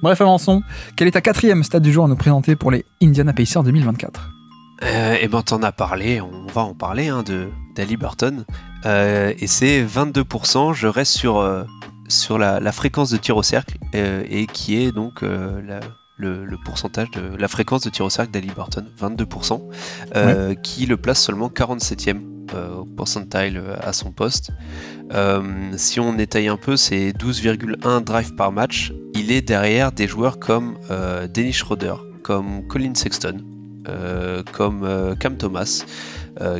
Bref, avançons. Quelle est ta 4e stat du jour à nous présenter pour les Indiana Pacers 2024 ? Eh ben t'en as parlé, on va en parler de d'Haliburton. Et c'est 22%, je reste sur la fréquence de tir au cercle, et qui est donc le pourcentage de la fréquence de tir au cercle d'Haliburton, 22%, qui le place seulement 47e au percentile à son poste. Si on étaye un peu, c'est 12,1 drives par match. Il est derrière des joueurs comme Dennis Schroeder, comme Colin Sexton, comme Cam Thomas,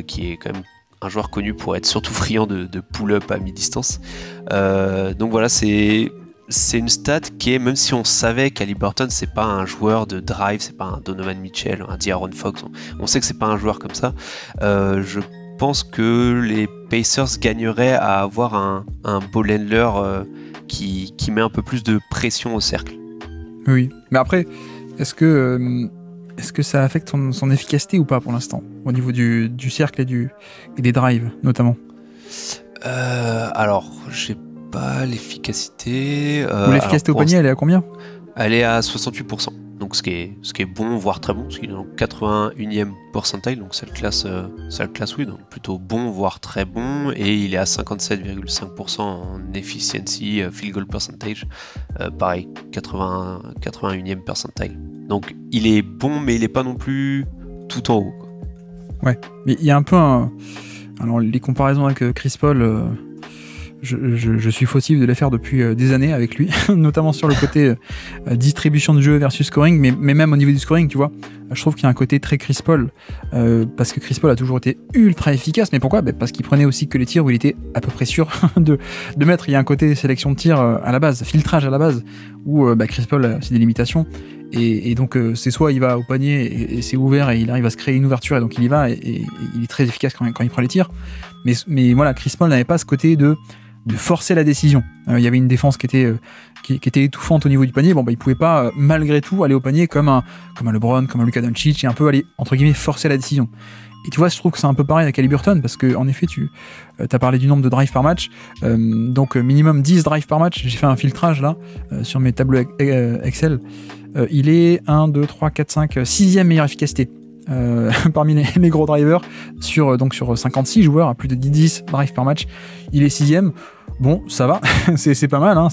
qui est quand même un joueur connu pour être surtout friand de pull-up à mi-distance. Donc voilà, c'est une stat qui est, même si on savait qu'Haliburton c'est pas un joueur de drive, c'est pas un Donovan Mitchell, un De'Aaron Fox, on sait que c'est pas un joueur comme ça. Je pense que les Pacers gagneraient à avoir un ball handler qui met un peu plus de pression au cercle. Oui, mais après, est-ce que ça affecte son efficacité ou pas pour l'instant, au niveau du cercle et des drives notamment? Alors, j'ai pas l'efficacité. Ou l'efficacité au panier, elle est à combien? Elle est à 68%. Donc ce qui est bon, voire très bon, parce qu'il est dans 81e percentile, donc ça le classe oui, donc plutôt bon, voire très bon, et il est à 57,5% en efficiency, field goal percentage, pareil, 81e percentile. Donc il est bon, mais il est pas non plus tout en haut, quoi. Ouais, mais il y a un peu alors les comparaisons avec Chris Paul, je suis fautif de les faire depuis des années avec lui, notamment sur le côté distribution de jeu versus scoring, mais même au niveau du scoring, tu vois, je trouve qu'il y a un côté très Chris Paul, parce que Chris Paul a toujours été ultra efficace. Mais pourquoi ? Parce qu'il prenait aussi que les tirs où il était à peu près sûr de mettre. Il y a un côté sélection de tir à la base, filtrage à la base, où Chris Paul c'est des limitations. Et donc c'est soit il va au panier et c'est ouvert et il arrive à se créer une ouverture et donc il y va et il est très efficace quand il prend les tirs. Mais voilà, Chris Paul n'avait pas ce côté de forcer la décision. Il y avait une défense qui était étouffante au niveau du panier. Il pouvait pas malgré tout aller au panier comme un LeBron, comme un Luka Doncic et un peu aller entre guillemets forcer la décision. Et tu vois, je trouve que c'est un peu pareil avec Haliburton, parce que en effet, tu as parlé du nombre de drives par match, donc minimum 10 drives par match. J'ai fait un filtrage là sur mes tableaux Excel. Il est 1, 2, 3, 4, 5, 6e meilleure efficacité parmi les gros drivers sur 56 joueurs à plus de 10 drives par match. Il est 6e. Bon, ça va, c'est pas mal, hein,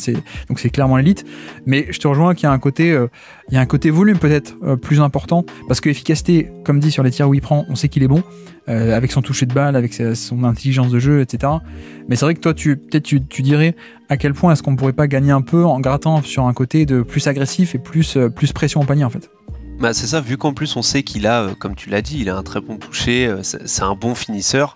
donc c'est clairement l'élite. Mais je te rejoins qu'il y a un côté volume peut-être plus important, parce que efficacité, comme dit sur les tirs où il prend, on sait qu'il est bon, avec son toucher de balle, avec son intelligence de jeu, etc. Mais c'est vrai que toi, tu dirais à quel point est-ce qu'on pourrait pas gagner un peu en grattant sur un côté de plus agressif et plus pression au panier en fait. C'est ça, vu qu'en plus on sait qu'il a, comme tu l'as dit, il a un très bon toucher, c'est un bon finisseur.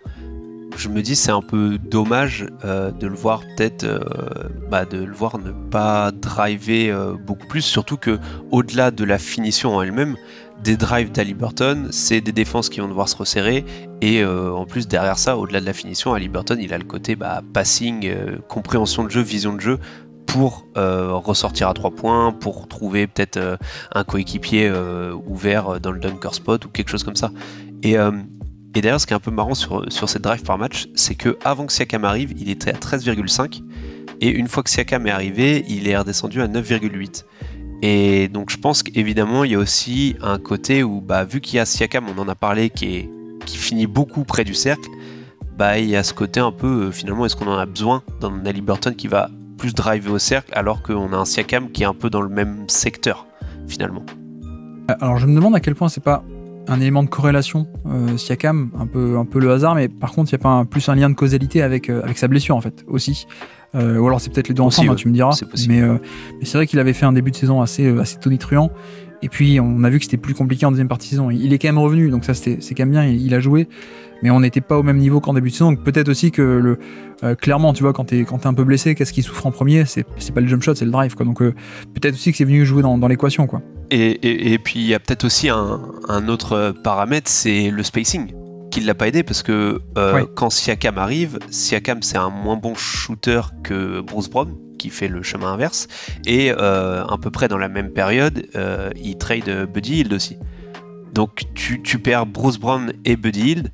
Je me dis c'est un peu dommage de le voir peut-être de le voir ne pas driver beaucoup plus, surtout que au-delà de la finition en elle-même, des drives d'Haliburton, c'est des défenses qui vont devoir se resserrer, et en plus derrière ça, au-delà de la finition, Haliburton il a le côté passing, compréhension de jeu, vision de jeu, pour ressortir à 3 points, pour trouver peut-être un coéquipier ouvert dans le dunker spot ou quelque chose comme ça. Et d'ailleurs, ce qui est un peu marrant sur cette drive par match, c'est que avant que Siakam arrive, il était à 13,5, et une fois que Siakam est arrivé, il est redescendu à 9,8. Et donc je pense qu'évidemment, il y a aussi un côté où, vu qu'il y a Siakam, on en a parlé, qui finit beaucoup près du cercle, il y a ce côté un peu, finalement, est-ce qu'on en a besoin dans Haliburton qui va plus driver au cercle, alors qu'on a un Siakam qui est un peu dans le même secteur, finalement. Alors je me demande à quel point c'est pas un élément de corrélation, Siakam, un peu le hasard, mais par contre il n'y a pas plus un lien de causalité avec sa blessure en fait aussi, ou alors c'est peut-être les deux ensemble, ouais. Tu me diras, mais c'est vrai qu'il avait fait un début de saison assez tonitruant, et puis on a vu que c'était plus compliqué en deuxième partie de saison. Il est quand même revenu, donc ça c'est quand même bien, il a joué, mais on n'était pas au même niveau qu'en début de saison, donc peut-être aussi que clairement, tu vois, quand t'es un peu blessé, qu'est-ce qui souffre en premier? C'est pas le jump shot, c'est le drive, quoi. Donc peut-être aussi que c'est venu jouer dans l'équation, quoi. Et puis il y a peut-être aussi un autre paramètre, c'est le spacing, qui l'a pas aidé, parce que quand Siakam arrive, Siakam c'est un moins bon shooter que Bruce Brown, qui fait le chemin inverse, et à peu près dans la même période, il trade Buddy Hield aussi. Donc tu perds Bruce Brown et Buddy Hield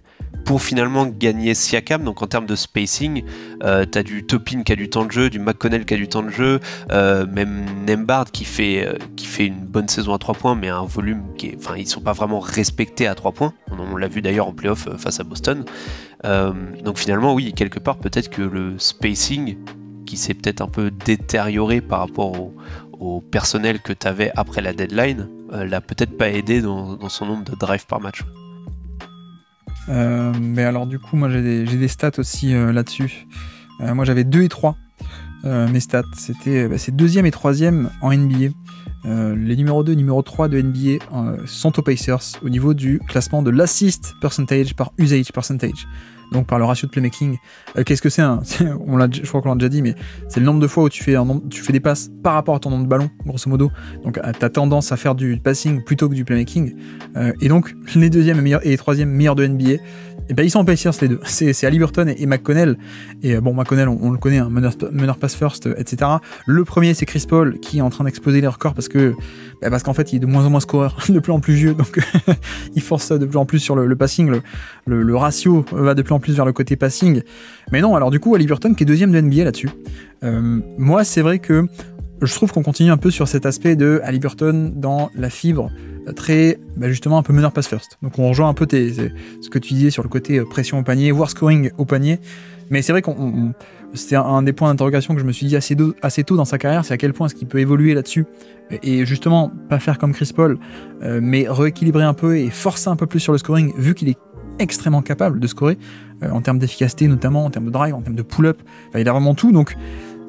pour finalement gagner Siakam. Donc en termes de spacing, t'as du Toppin qui a du temps de jeu, du McConnell qui a du temps de jeu, même Nembhard qui fait une bonne saison à 3 points, mais un volume ils sont pas vraiment respectés à 3 points. On l'a vu d'ailleurs en playoff face à Boston. Donc finalement, oui, quelque part, peut-être que le spacing qui s'est peut-être un peu détérioré par rapport au personnel que tu avais après la deadline, l'a peut-être pas aidé dans son nombre de drives par match. Mais alors du coup, moi j'ai des stats aussi là-dessus. Moi j'avais 2 et 3 mes stats. C'est 2e et 3e en NBA. Les numéros 2 et numéro 3 de NBA sont aux Pacers au niveau du classement de l'assist percentage par usage percentage. Donc par le ratio de playmaking. Qu'est-ce que c'est je crois qu'on l'a déjà dit, mais c'est le nombre de fois où tu fais des passes par rapport à ton nombre de ballons, grosso modo. Donc tu as tendance à faire du passing plutôt que du playmaking. Et donc les 2e et les 3e meilleurs de NBA, et ben ils sont en Pacers les deux. C'est Haliburton et McConnell. Et bon, McConnell, on le connaît, hein, meneur pass first, etc. Le premier, c'est Chris Paul qui est en train d'exploser les records parce qu'en fait, il est de moins en moins scoreur, de plus en plus vieux. Donc il force de plus en plus sur le passing. Le ratio va de plus en plus vers le côté passing. Mais non, alors du coup, Haliburton qui est 2e de NBA là-dessus. Moi, c'est vrai que je trouve qu'on continue un peu sur cet aspect de Haliburton dans la fibre très, justement, un peu meneur pass first. Donc on rejoint un peu ce que tu disais sur le côté pression au panier, voire scoring au panier. Mais c'est vrai c'était un des points d'interrogation que je me suis dit assez tôt dans sa carrière, c'est à quel point est-ce qu'il peut évoluer là-dessus et justement pas faire comme Chris Paul, mais rééquilibrer un peu et forcer un peu plus sur le scoring, vu qu'il est extrêmement capable de scorer en termes d'efficacité, notamment en termes de drive, en termes de pull-up. Enfin, il a vraiment tout. Donc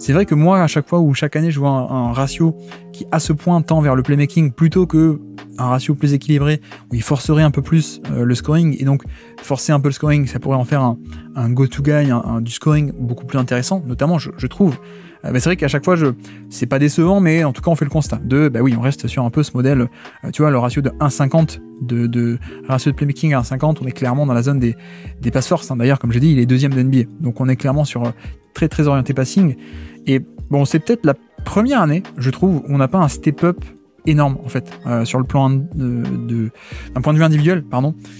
c'est vrai que moi, à chaque fois ou chaque année, je vois un ratio qui, à ce point, tend vers le playmaking plutôt que un ratio plus équilibré où il forcerait un peu plus le scoring. Et donc, forcer un peu le scoring, ça pourrait en faire un go-to-guy, du scoring beaucoup plus intéressant, notamment, je trouve. C'est vrai qu'à chaque fois, c'est pas décevant, mais en tout cas, on fait le constat oui, on reste sur un peu ce modèle. Tu vois, le ratio de 1,50 de ratio de playmaking à 1,50, on est clairement dans la zone des pass force. D'ailleurs, comme j'ai dit, il est 2e de NBA. Donc, on est clairement sur très, très orienté passing. Et bon, c'est peut-être la première année, je trouve, où on n'a pas un step-up énorme, en fait, sur le plan d'un point de vue individuel,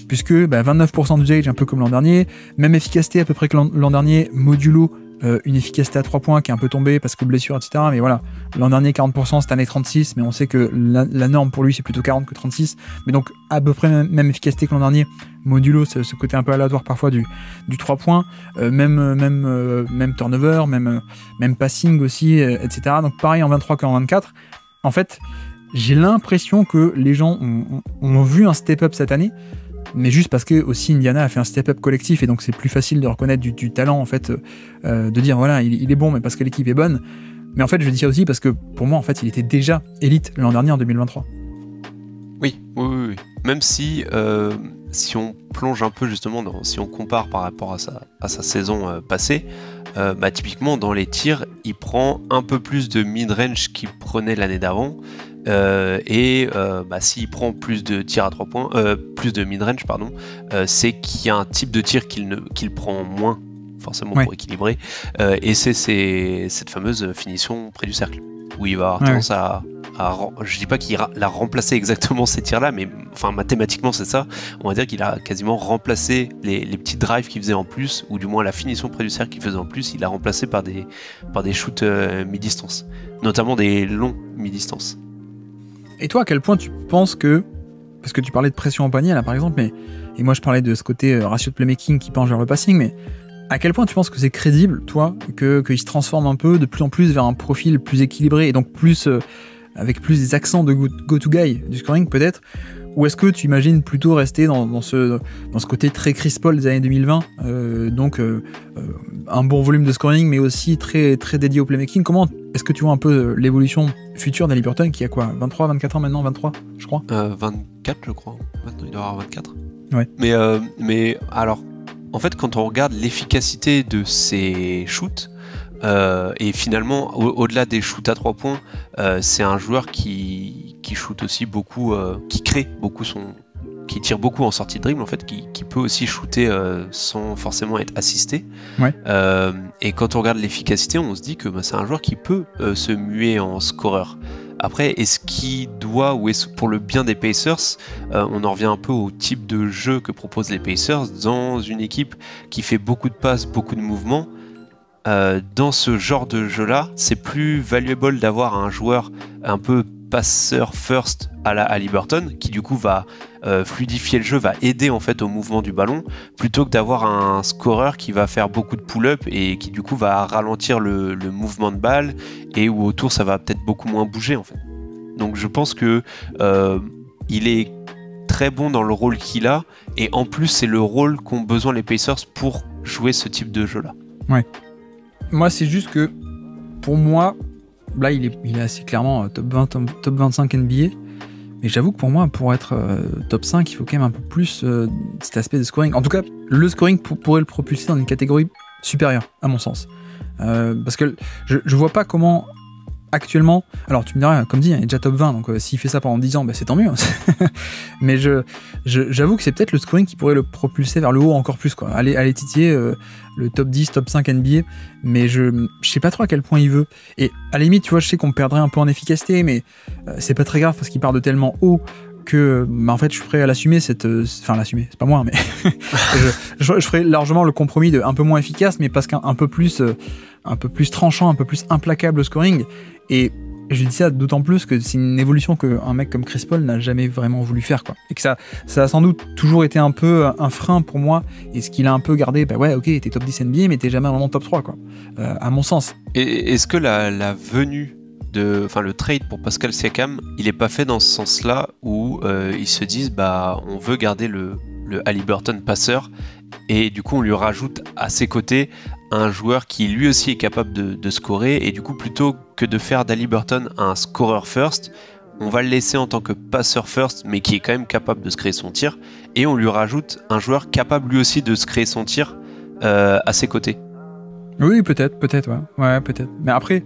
puisque 29% d'usage, un peu comme l'an dernier, même efficacité à peu près que l'an dernier, modulo une efficacité à 3 points qui est un peu tombée parce que blessure, etc. Mais voilà, l'an dernier 40%, cette année 36%, mais on sait que la norme pour lui c'est plutôt 40 que 36. Mais donc à peu près même efficacité que l'an dernier, modulo ce côté un peu aléatoire parfois du 3 points, même turnover, même passing aussi, etc. Donc pareil en 23 qu'en 24. En fait, j'ai l'impression que les gens ont vu un step-up cette année, mais juste parce que aussi Indiana a fait un step-up collectif et donc c'est plus facile de reconnaître du talent en fait, de dire voilà il est bon mais parce que l'équipe est bonne. Mais en fait je dis ça aussi parce que pour moi en fait il était déjà élite l'an dernier en 2023. Oui. Même si on plonge un peu justement si on compare par rapport à sa saison passée, typiquement dans les tirs il prend un peu plus de mid-range qu'il prenait l'année d'avant. S'il prend plus de tirs à 3 points, plus de mid-range, c'est qu'il y a un type de tir qu'il prend moins, forcément pour équilibrer, et c'est cette fameuse finition près du cercle, où il va avoir tendance à je dis pas qu'il l'a remplacé exactement ces tirs-là, mais enfin mathématiquement c'est ça, on va dire qu'il a quasiment remplacé les petits drives qu'il faisait en plus, ou du moins la finition près du cercle qu'il faisait en plus, il l'a remplacé par des shoots mi-distance, notamment des longs mi-distance. Et toi, à quel point tu penses que, parce que tu parlais de pression au panier là par exemple, et moi je parlais de ce côté ratio de playmaking qui penche vers le passing, mais à quel point tu penses que c'est crédible, toi, qu'il se transforme un peu de plus en plus vers un profil plus équilibré et donc avec plus des accents de go-to-guy du scoring peut-être, ou est-ce que tu imagines plutôt rester dans ce côté très Chris Paul des années 2020, un bon volume de scoring mais aussi très, très dédié au playmaking? Comment est-ce que tu vois un peu l'évolution future d'Haliburton qui a quoi, 23, 24 ans maintenant, 23 je crois 24 je crois, maintenant il doit avoir 24. Ouais. Mais alors, en fait quand on regarde l'efficacité de ses shoots, et finalement au-delà des shoots à 3 points, c'est un joueur qui shoot aussi beaucoup, qui crée beaucoup qui tire beaucoup en sortie de dribble en fait, qui peut aussi shooter sans forcément être assisté. Et quand on regarde l'efficacité, on se dit que c'est un joueur qui peut se muer en scoreur. Après, est-ce qu'il doit, ou est-ce pour le bien des Pacers, on en revient un peu au type de jeu que proposent les Pacers dans une équipe qui fait beaucoup de passes, beaucoup de mouvements. Dans ce genre de jeu-là, c'est plus valuable d'avoir un joueur un peu passeur first à la Haliburton, qui du coup va fluidifier le jeu, va aider en fait au mouvement du ballon, plutôt que d'avoir un scoreur qui va faire beaucoup de pull-up et qui du coup va ralentir le mouvement de balle, et où autour ça va peut-être beaucoup moins bouger en fait. Donc je pense que il est très bon dans le rôle qu'il a, et en plus c'est le rôle qu'ont besoin les Pacers pour jouer ce type de jeu-là. Ouais. Moi, c'est juste que, pour moi, là, il est assez clairement top 20, top 25 NBA. Mais j'avoue que pour moi, pour être top 5, il faut quand même un peu plus cet aspect de scoring. En tout cas, le scoring pourrait le propulser dans une catégorie supérieure, à mon sens. Parce que je vois pas comment, actuellement... Alors, tu me diras, comme dit, il est déjà top 20, donc s'il fait ça pendant 10 ans, bah, c'est tant mieux. Mais j'avoue que c'est peut-être le scoring qui pourrait le propulser vers le haut encore plus, quoi. Aller titiller le top 10, top 5 NBA, mais je sais pas trop à quel point il veut. Et à la limite, tu vois, je sais qu'on perdrait un peu en efficacité, mais c'est pas très grave parce qu'il part de tellement haut que, en fait, je suis prêt à l'assumer, enfin, l'assumer, c'est pas moi, mais je ferai largement le compromis de un peu moins efficace, mais parce qu'un peu plus tranchant, un peu plus implacable au scoring. Et je dis ça d'autant plus que c'est une évolution qu'un mec comme Chris Paul n'a jamais vraiment voulu faire, quoi. Et que ça a sans doute toujours été un peu un frein pour moi, et ce qu'il a un peu gardé, bah ouais, ok, t'es top 10 NBA, mais t'es jamais vraiment top 3, quoi, à mon sens. Et est-ce que la venue le trade pour Pascal Siakam, il est pas fait dans ce sens-là où ils se disent, bah, on veut garder le Haliburton passeur, et du coup on lui rajoute à ses côtés un joueur qui lui aussi est capable de scorer, et du coup plutôt que de faire d'Haliburton un scorer first, on va le laisser en tant que passeur first, mais qui est quand même capable de se créer son tir, et on lui rajoute un joueur capable lui aussi de se créer son tir à ses côtés. Oui, peut-être, ouais, peut-être. Mais après,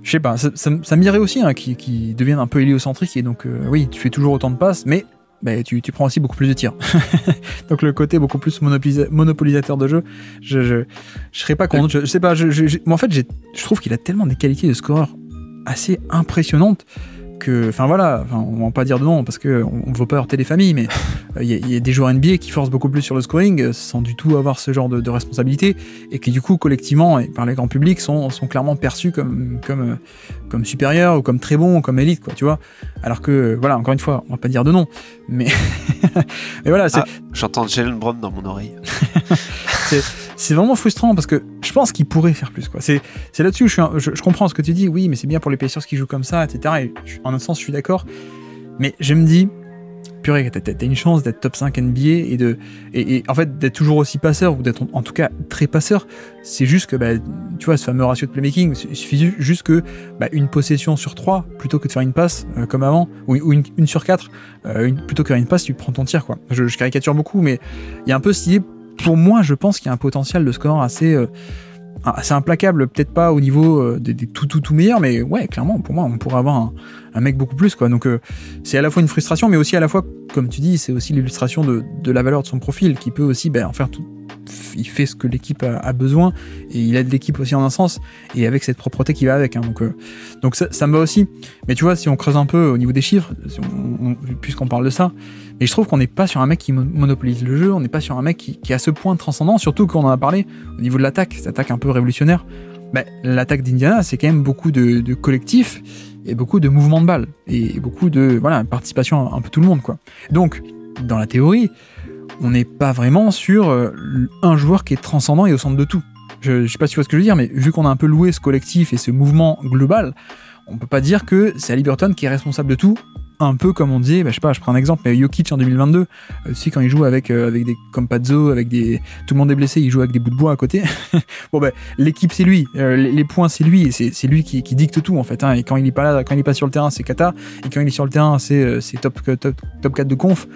je sais pas, ça m'irait aussi qu'il devienne un peu héliocentrique, et donc oui, tu fais toujours autant de passes, mais bah, tu prends aussi beaucoup plus de tirs. Donc le côté beaucoup plus monopolisateur de jeu, je serais pas contre. Je sais pas, moi en fait, je trouve qu'il a tellement des qualités de scoreur assez impressionnantes que, enfin voilà, on va pas dire de non parce que on veut pas heurter les familles, mais il y a des joueurs NBA qui forcent beaucoup plus sur le scoring sans du tout avoir ce genre de responsabilité, et qui du coup collectivement et par les grands publics sont clairement perçus comme supérieurs, ou comme très bons, ou comme élite, quoi, tu vois. Alors que voilà, encore une fois, on va pas dire de non, mais voilà, j'entends Jalen Brown dans mon oreille. c'est vraiment frustrant parce que je pense qu'il pourrait faire plus, quoi. C'est là-dessus où je comprends ce que tu dis, oui, mais c'est bien pour les Pacers qui jouent comme ça, etc. Et en un sens, je suis d'accord. Mais je me dis, purée, t'as une chance d'être top 5 NBA et en fait d'être toujours aussi passeur, ou d'être en tout cas très passeur. C'est juste que, bah, tu vois, ce fameux ratio de playmaking, il suffit juste que une possession sur 3, plutôt que de faire une passe comme avant, ou une sur 4, plutôt que de faire une passe, tu prends ton tir, quoi. Je caricature beaucoup, mais il y a un peu cette idée. Pour moi, je pense qu'il y a un potentiel de score assez implacable, peut-être pas au niveau des tout meilleurs, mais ouais, clairement, pour moi, on pourrait avoir un mec beaucoup plus, quoi. Donc c'est à la fois une frustration, mais aussi à la fois, comme tu dis, c'est aussi l'illustration de la valeur de son profil, qui peut aussi en faire tout. Il fait ce que l'équipe a besoin, et il aide l'équipe aussi en un sens, et avec cette propreté qui va avec, hein. Donc ça me va aussi. Mais tu vois, si on creuse un peu au niveau des chiffres, puisqu'on parle de ça, mais je trouve qu'on n'est pas sur un mec qui monopolise le jeu, on n'est pas sur un mec qui est à ce point transcendant, surtout qu'on en a parlé au niveau de l'attaque, cette attaque un peu révolutionnaire. L'attaque d'Indiana, c'est quand même beaucoup de collectifs, et beaucoup de mouvements de balle, et beaucoup de participation un peu tout le monde, quoi. Donc, dans la théorie, on n'est pas vraiment sur un joueur qui est transcendant et au centre de tout. Je sais pas si tu vois ce que je veux dire, mais vu qu'on a un peu loué ce collectif et ce mouvement global, on peut pas dire que c'est Haliburton qui est responsable de tout. Un peu comme on disait, je sais pas, je prends un exemple, mais Jokic en 2022, tu sais, quand il joue avec des comme Pazzo, tout le monde est blessé, il joue avec des bouts de bois à côté. Bon, l'équipe c'est lui, les points c'est lui, et c'est lui qui dicte tout, en fait, hein. Et quand il est pas là, quand il est pas sur le terrain, c'est Kata, et quand il est sur le terrain, c'est top 4 de conf.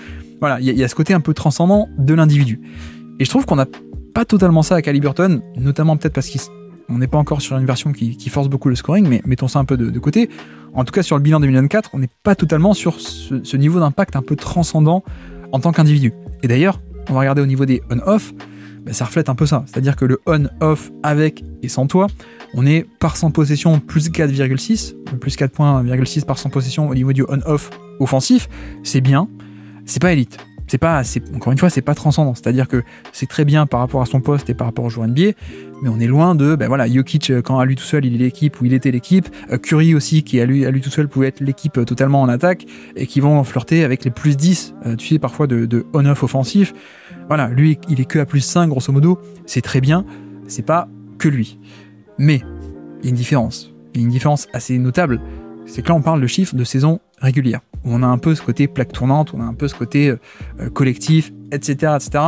Voilà, il y a ce côté un peu transcendant de l'individu. Et je trouve qu'on n'a pas totalement ça avec Haliburton, notamment peut-être parce qu'on n'est pas encore sur une version qui force beaucoup le scoring, mais mettons ça un peu de côté. En tout cas, sur le bilan 2024, on n'est pas totalement sur ce niveau d'impact un peu transcendant en tant qu'individu. Et d'ailleurs, on va regarder au niveau des on-off, ça reflète un peu ça. C'est-à-dire que le on-off avec et sans toi, on est par 100 possession plus 4,6, plus 4,6 par 100 possession au niveau du on-off offensif. C'est bien, c'est pas élite. Encore une fois, c'est pas transcendant. C'est-à-dire que c'est très bien par rapport à son poste et par rapport au joueur NBA, mais on est loin de, Jokic, quand à lui tout seul, il est l'équipe ou il était l'équipe. Curry aussi, qui à lui tout seul pouvait être l'équipe totalement en attaque et qui vont flirter avec les plus 10, tu sais, parfois de on-off offensif. Voilà, lui, il est que à plus 5, grosso modo. C'est très bien. C'est pas que lui. Mais, il y a une différence. Il y a une différence assez notable. C'est que là, on parle de chiffres de saison régulière. Où on a un peu ce côté plaque tournante, on a un peu ce côté collectif, etc., etc.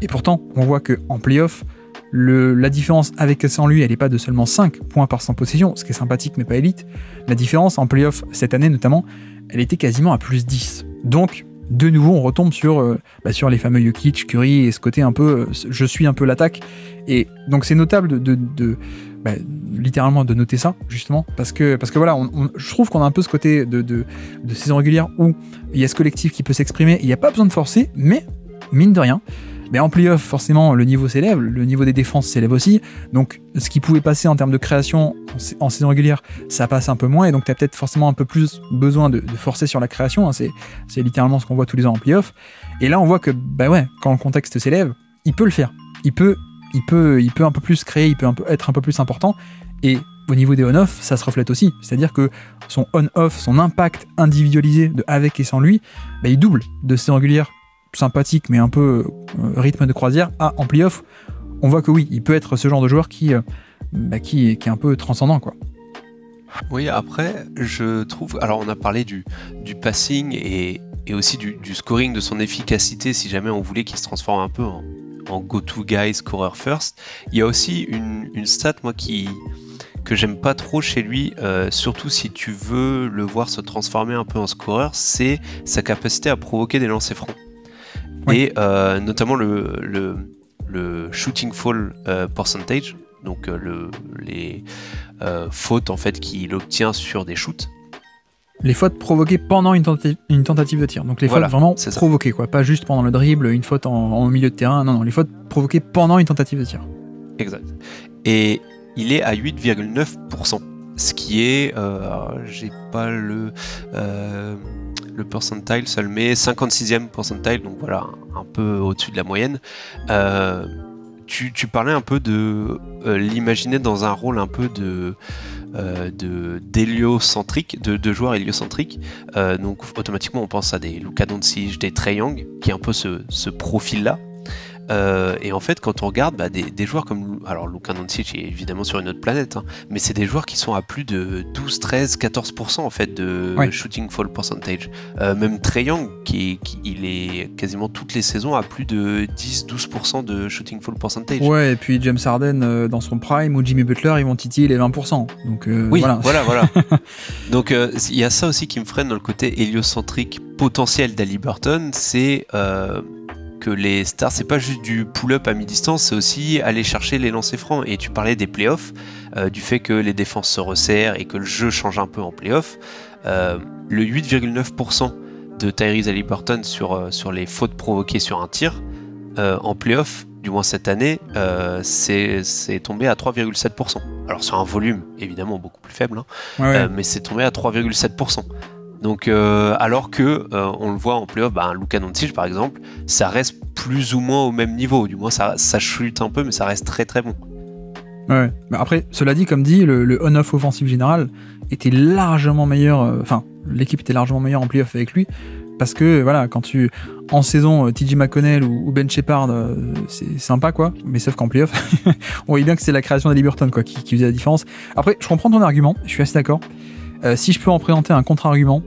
Et pourtant, on voit qu'en play-off, la différence avec et sans lui, elle n'est pas de seulement 5 points par 100 possessions, ce qui est sympathique mais pas élite. La différence en play-off, cette année notamment, elle était quasiment à plus 10. Donc, de nouveau, on retombe sur les fameux Jokic, Curry, et ce côté un peu, je suis un peu l'attaque. Et donc, c'est notable littéralement de noter ça, justement, parce que voilà, je trouve qu'on a un peu ce côté de saison régulière où il y a ce collectif qui peut s'exprimer, il n'y a pas besoin de forcer, mais mine de rien, en play-off, forcément, le niveau s'élève, le niveau des défenses s'élève aussi, donc ce qui pouvait passer en termes de création en saison régulière, ça passe un peu moins, et donc tu as peut-être forcément un peu plus besoin de forcer sur la création, hein, c'est littéralement ce qu'on voit tous les ans en play-off, et là on voit que, quand le contexte s'élève, il peut le faire, il peut un peu plus créer, il peut être un peu plus important, et au niveau des on-off, ça se reflète aussi, c'est-à-dire que son on-off, son impact individualisé de avec et sans lui, il double de saison régulière sympathique mais un peu rythme de croisière en play-off. On voit que oui, il peut être ce genre de joueur qui est un peu transcendant, quoi. Oui, après, je trouve... Alors, on a parlé du passing et aussi du scoring, de son efficacité, si jamais on voulait qu'il se transforme un peu en go-to guy, scorer first. Il y a aussi une stat, moi, que j'aime pas trop chez lui, surtout si tu veux le voir se transformer un peu en scoreur, c'est sa capacité à provoquer des lancers francs. Oui. Et notamment le shooting fall percentage, donc les fautes en fait qu'il obtient sur des shoots. Les fautes provoquées pendant une tentative de tir. Donc les fautes vraiment provoquées, quoi. Pas juste pendant le dribble, une faute en milieu de terrain. Non, les fautes provoquées pendant une tentative de tir. Exact. Et il est à 8,9%. Ce qui est... j'ai pas le percentile seul, mais 56e percentile, donc voilà, un peu au-dessus de la moyenne. Tu parlais un peu de l'imaginer dans un rôle un peu d'héliocentrique, de joueurs héliocentriques. Donc automatiquement on pense à des Luka Doncic, des Trae Young, qui est un peu ce profil-là. Et en fait, quand on regarde des joueurs comme... Alors, Luka Doncic est évidemment sur une autre planète, hein, mais c'est des joueurs qui sont à plus de 12, 13, 14% en fait de shooting fall percentage. Même Trae Young, il est quasiment toutes les saisons à plus de 10, 12% de shooting fall percentage. Ouais, et puis James Harden dans son prime ou Jimmy Butler, ils vont titiller les 20%. Donc, oui, voilà. Donc, il y a ça aussi qui me freine dans le côté héliocentrique potentiel d'Haliburton, c'est... que les stars, c'est pas juste du pull-up à mi-distance, c'est aussi aller chercher les lancers francs. Et tu parlais des playoffs, du fait que les défenses se resserrent et que le jeu change un peu en playoffs. Le 8,9% de Tyrese Haliburton sur les fautes provoquées sur un tir, en playoffs, du moins cette année, c'est tombé à 3,7%. Alors sur un volume évidemment beaucoup plus faible, hein, mais c'est tombé à 3,7%. Donc, alors que on le voit en play-off, Luka Doncic par exemple, ça reste plus ou moins au même niveau. Du moins, ça chute un peu, mais ça reste très très bon. Ouais. Mais après, cela dit, comme dit, le on-off offensif général était largement meilleur. L'équipe était largement meilleure en play-off avec lui, parce que voilà, quand en saison, TJ McConnell ou Ben Sheppard, c'est sympa, quoi. Mais sauf qu'en play-off, on voit bien que c'est la création d'Haliburton, quoi, qui faisait la différence. Après, je comprends ton argument, je suis assez d'accord. Si je peux en présenter un contre-argument,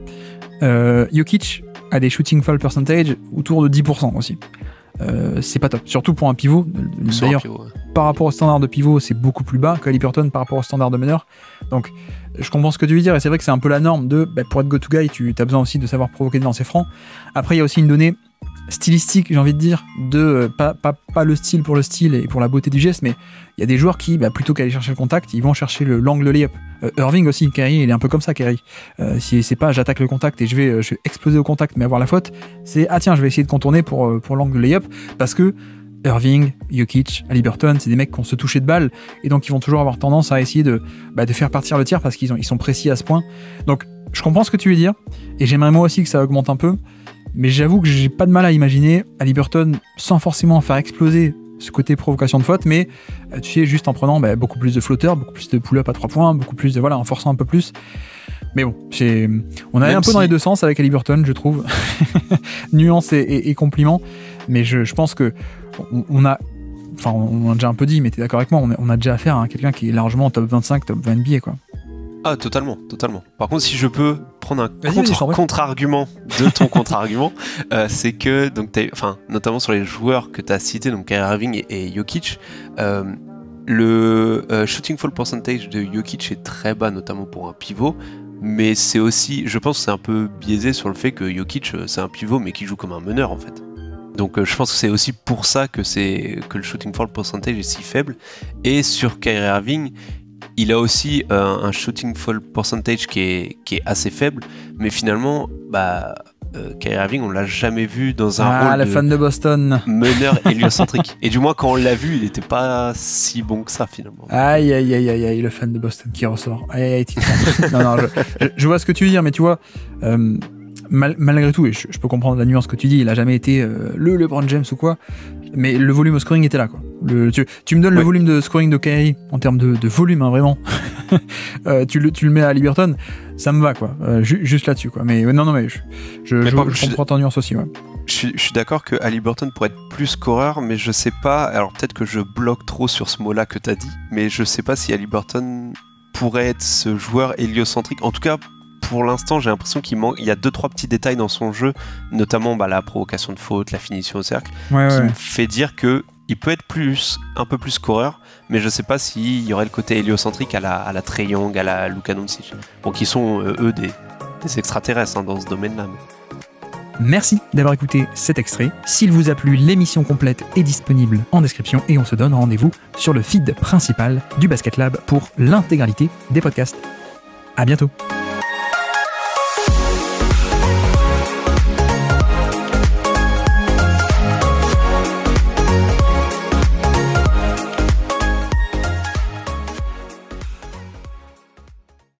Jokic a des shooting fall percentage autour de 10% aussi. C'est pas top, surtout pour un pivot. D'ailleurs, par rapport au standard de pivot, c'est beaucoup plus bas qu'Haliburton par rapport au standard de meneur. Donc, je comprends ce que tu veux dire, et c'est vrai que c'est un peu la norme de, pour être go-to-guy, tu as besoin aussi de savoir provoquer des lancers francs. Après, il y a aussi une donnée stylistique, j'ai envie de dire, de pas le style pour le style et pour la beauté du geste, mais il y a des joueurs qui, plutôt qu'aller chercher le contact, ils vont chercher l'angle layup. Irving aussi, Kyrie, il est un peu comme ça, Kyrie. Si c'est pas j'attaque le contact et je vais exploser au contact mais avoir la faute, c'est tiens, je vais essayer de contourner pour l'angle layup, parce que Irving, Jokic, Haliburton, c'est des mecs qui ont se touché de balle et donc ils vont toujours avoir tendance à essayer de faire partir le tir parce qu'ils sont précis à ce point. Donc je comprends ce que tu veux dire et j'aimerais moi aussi que ça augmente un peu, mais j'avoue que j'ai pas de mal à imaginer Haliburton sans forcément faire exploser ce côté provocation de faute, mais tu sais, juste en prenant beaucoup plus de flotteurs, beaucoup plus de pull-up à 3 points, beaucoup plus de en forçant un peu plus. Mais bon, on allait un peu dans les deux sens avec Haliburton, je trouve. Nuance et compliment. Mais je pense que on a déjà un peu dit, mais t'es d'accord avec moi, on a déjà affaire à quelqu'un qui est largement top 25, top 20 NBA, quoi. Ah, totalement. Par contre, si je peux prendre un contre-argument de ton contre-argument, c'est que, donc, notamment sur les joueurs que tu as cités, donc Kyrie Irving et Jokic, le shooting fall percentage de Jokic est très bas, notamment pour un pivot, mais c'est aussi, je pense que c'est un peu biaisé sur le fait que Jokic, c'est un pivot, mais qui joue comme un meneur, en fait. Donc je pense que c'est aussi pour ça que le shooting fall percentage est si faible. Et sur Kyrie Irving, il a aussi un shooting fall percentage qui est assez faible, mais finalement, Kyrie Irving, on l'a jamais vu dans un rôle de fan de Boston, meneur héliocentrique. Et du moins, quand on l'a vu, il n'était pas si bon que ça finalement. Aïe, le fan de Boston qui ressort. Non, je vois ce que tu veux dire, mais tu vois, malgré tout, et je peux comprendre la nuance que tu dis, il a jamais été le LeBron James ou quoi, mais le volume au scoring était là, quoi. Tu me donnes le volume de scoring de Kyrie en termes de volume, hein, vraiment. tu le mets à Haliburton, ça me va, quoi. Juste là-dessus, quoi. Mais non, mais je comprends ton nuance aussi, ouais. Je suis d'accord que Haliburton pourrait être plus scoreur, mais je sais pas. Alors peut-être que je bloque trop sur ce mot-là que t'as dit, mais je sais pas si Haliburton pourrait être ce joueur héliocentrique. En tout cas, pour l'instant, j'ai l'impression qu'il y a 2-3 petits détails dans son jeu, notamment la provocation de faute, la finition au cercle, qui me fait dire que il peut être un peu plus scoreur, mais je sais pas s'il y aurait le côté héliocentrique à la Trae Young, à la Luka Doncic, qui sont eux des extraterrestres dans ce domaine-là. Merci d'avoir écouté cet extrait. S'il vous a plu, l'émission complète est disponible en description et on se donne rendez-vous sur le feed principal du Basket Lab pour l'intégralité des podcasts. À bientôt.